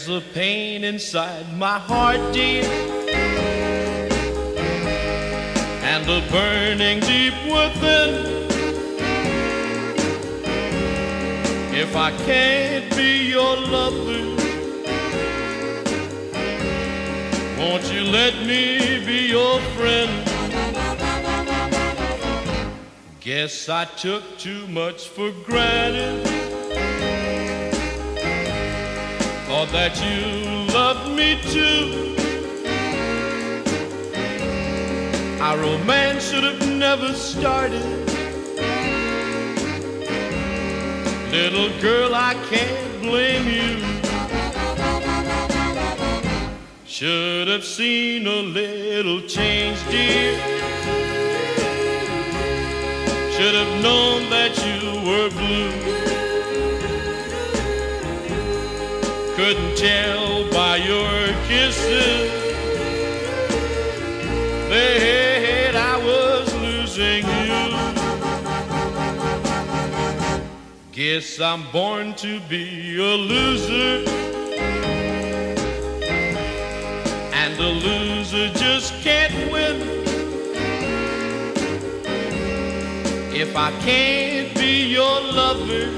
There's a pain inside my heart, dear, and a burning deep within. If I can't be your lover, won't you let me be your friend? Guess I took too much for granted. Thought that you loved me too. Our romance should have never started. Little girl, I can't blame you. Should have seen a little change, dear. Should have known that you were blue. Couldn't tell by your kisses that I was losing you. Guess I'm born to be a loser, and a loser just can't win. If I can't be your lover,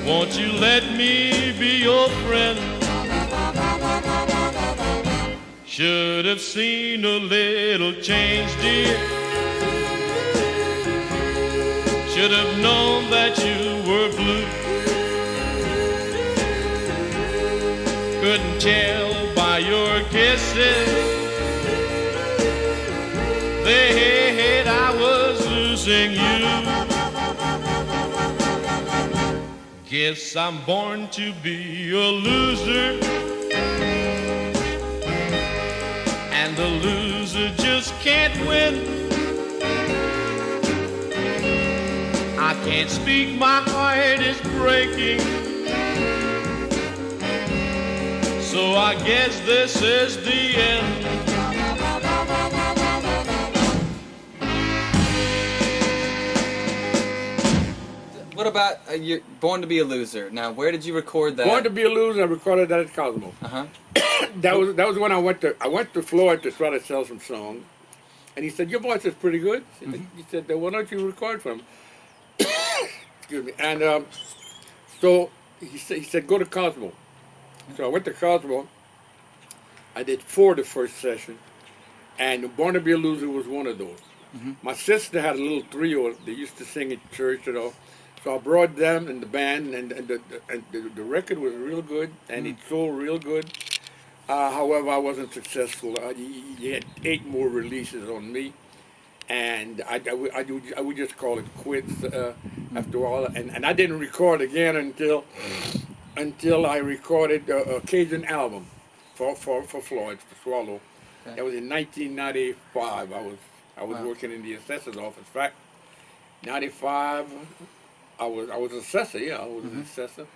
won't you let me be your friend? Should have seen a little change, dear. Should have known that you were blue. Couldn't tell by your kisses that I was losing you. Guess I'm born to be a loser, and a loser just can't win. I can't speak, my heart is breaking, so I guess this is the end. What about you're Born to Be a Loser? Now, where did you record that? Born to Be a Loser, I recorded that at Cosmo. That was when I went to Floyd to try to sell some songs, and he said, "Your voice is pretty good." He said, "Why don't you record from?" Excuse me. And so he said, "Go to Cosmo." So I went to Cosmo. I did 4 the first session, and Born to Be a Loser was one of those. My sister had a little trio. They used to sing at church and all. So I brought them in the band, and the record was real good, and it sold real good. However, I wasn't successful. He had 8 more releases on me, and I would just call it quits after all. And I didn't record again until I recorded a Cajun album for Floyd, for Swallow. Okay. That was in 1995. I was working in the assessor's office. In fact, 95. I was assessor, I was an assessor,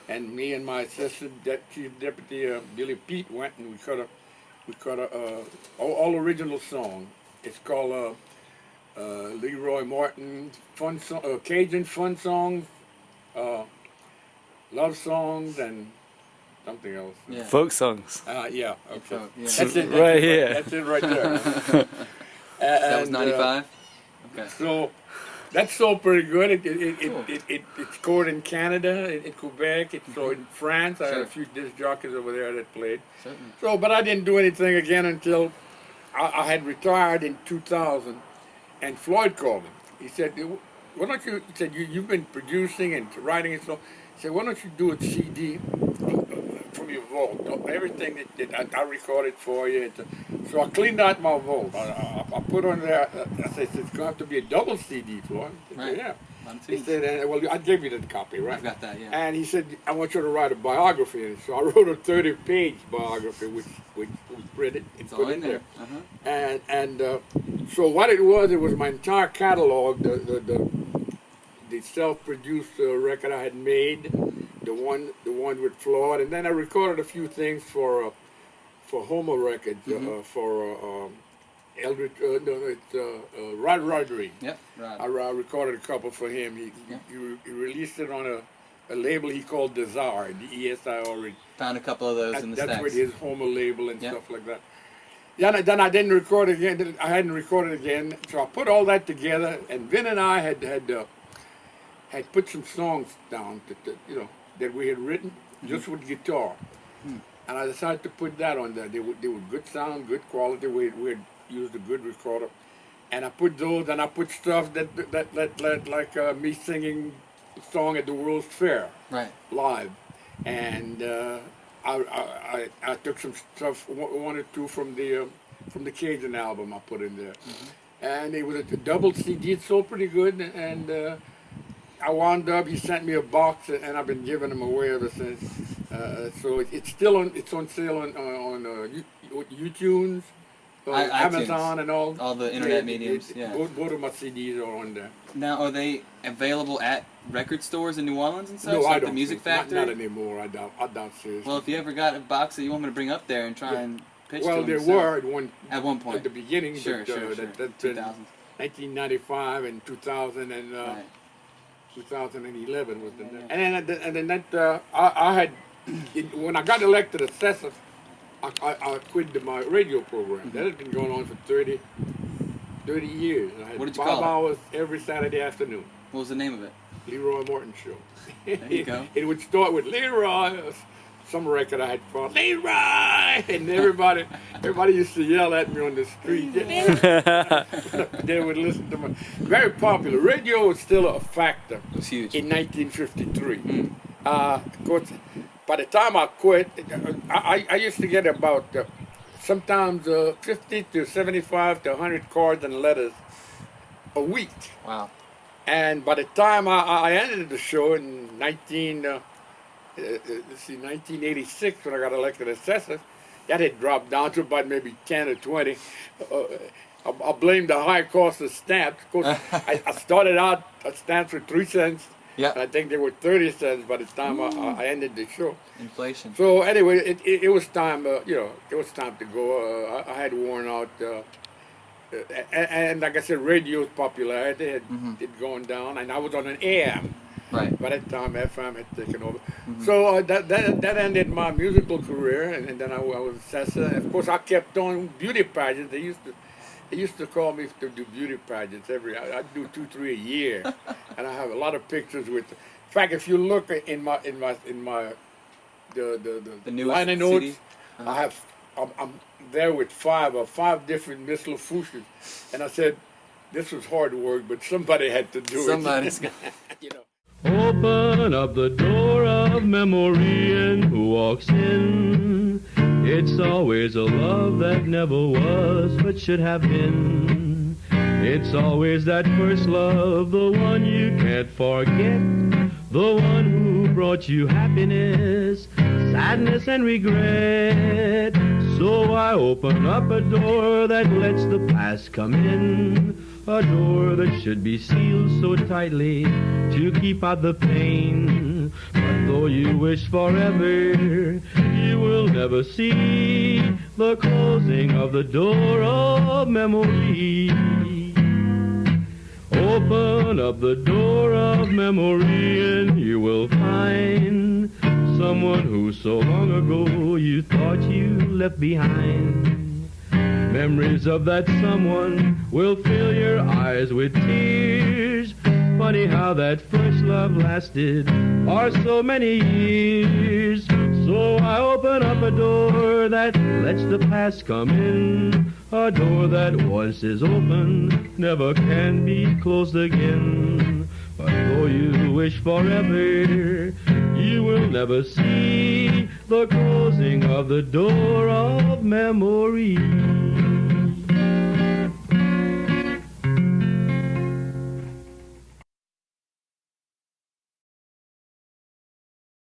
and me and my assistant, Chief Deputy Billy Pete, went and we cut a all original song. It's called Leroy Martin fun song, Cajun fun songs, love songs, and something else. Yeah. Folk songs. Yeah, okay. Folk, yeah. That's it right here. That's it right there. That was 95. Okay. So. That's sold pretty good. It scored in Canada, in Quebec. It sold in France. I had a few disc jockeys over there that played. Certainly. So, but I didn't do anything again until I had retired in 2000, and Floyd called me. He said, "Why don't you?" He said, "You've been producing and writing and so." He said, "Why don't you do a CD from your vault? Everything that I recorded for you." So I cleaned out my vault. I put on there. I said, "It's going to have to be a double CD for him." Right. Yeah. He said, "Well, I gave you the copy, right?" I've got that, yeah. And he said, "I want you to write a biography." And so I wrote a 30-page biography, which we printed and It's put all in there. And so what it was my entire catalog, the self-produced record I had made, the one with Floyd, and then I recorded a few things for Homo Records, for Eldridge, Rod Rodriguez. Yep, right. I recorded a couple for him. He released it on a label he called Desire, DESIR. Found a couple of those in the That's stacks. with his Homer label and Yep. stuff like that. Yeah, then I didn't record again. I hadn't recorded again, so I put all that together. And Vin and I had put some songs down that we had written just with guitar. And I decided to put that on there. They were good sound, good quality. We had used a good recorder. And I put those, and I put stuff that like me singing a song at the World's Fair Right. live. And I took some stuff, one or two from the Cajun album I put in there. And it was a double CD. It sold pretty good. And I wound up, he sent me a box, and I've been giving them away ever since. So it's still on sale on iTunes, Amazon, and all the internet mediums. Both of my CDs are on there. Now, are they available at record stores in New Orleans and such? No, like I don't. The Music think- Factory? Not anymore. I doubt seriously. Well, if you ever got a box that you want me to bring up there and try and pitch to Well, them there yourself. were At one point. at the beginning, Sure, but sure. that's 2000s. 1995 and 2000 and Right. 2011 was the Yeah. and then that I had when I got elected assessor, I quit my radio program. That had been going on for 30 years. I had What did you 5 call it? hours every Saturday afternoon. What was the name of it? Leroy Morton Show. There you go. It would start with Leroy, some record I had found, Leroy, and everybody used to yell at me on the street. They would listen to me. Very popular. Radio was still a factor It was huge. in 1953. Of course, by the time I quit, I used to get about sometimes 50 to 75 to 100 cards and letters a week. Wow. And by the time I ended the show in 1986, when I got elected assessor, that had dropped down to about maybe 10 or 20. I blame the high cost of stamps. Of course, I started out, stamps were 3 cents. Yeah. And I think they were 30 cents by the time I ended the show. Inflation. So anyway, it was time, it was time to go. I had worn out, and like I said, radio's popularity had gone down, and I was on an AM. Right. By that time, FM had taken over. So that ended my musical career, and then I was assessor. And of course, I kept on beauty pageants. They used to call me to do beauty pageants I'd do 2, 3 a year, and I have a lot of pictures with. In fact, if you look in my the newest liner notes, CD? I'm there with 5 different Miss Lafourches, and I said, this was hard work, but somebody had to do Somebody's it. got. You know. Open up the door of memory and who walks in? It's always a love that never was but should have been. It's always that first love, the one you can't forget, the one who brought you happiness, sadness and regret. So I open up a door that lets the past come in, a door that should be sealed so tightly to keep out the pain. But though you wish forever, you will never see the closing of the door of memory. Open up the door of memory and you will find someone who so long ago you thought you left behind. Memories of that someone will fill your eyes with tears. Funny how that first love lasted for so many years. So I open up a door that lets the past come in, a door that once is open never can be closed again. But though you wish forever, you will never see the closing of the door of memory.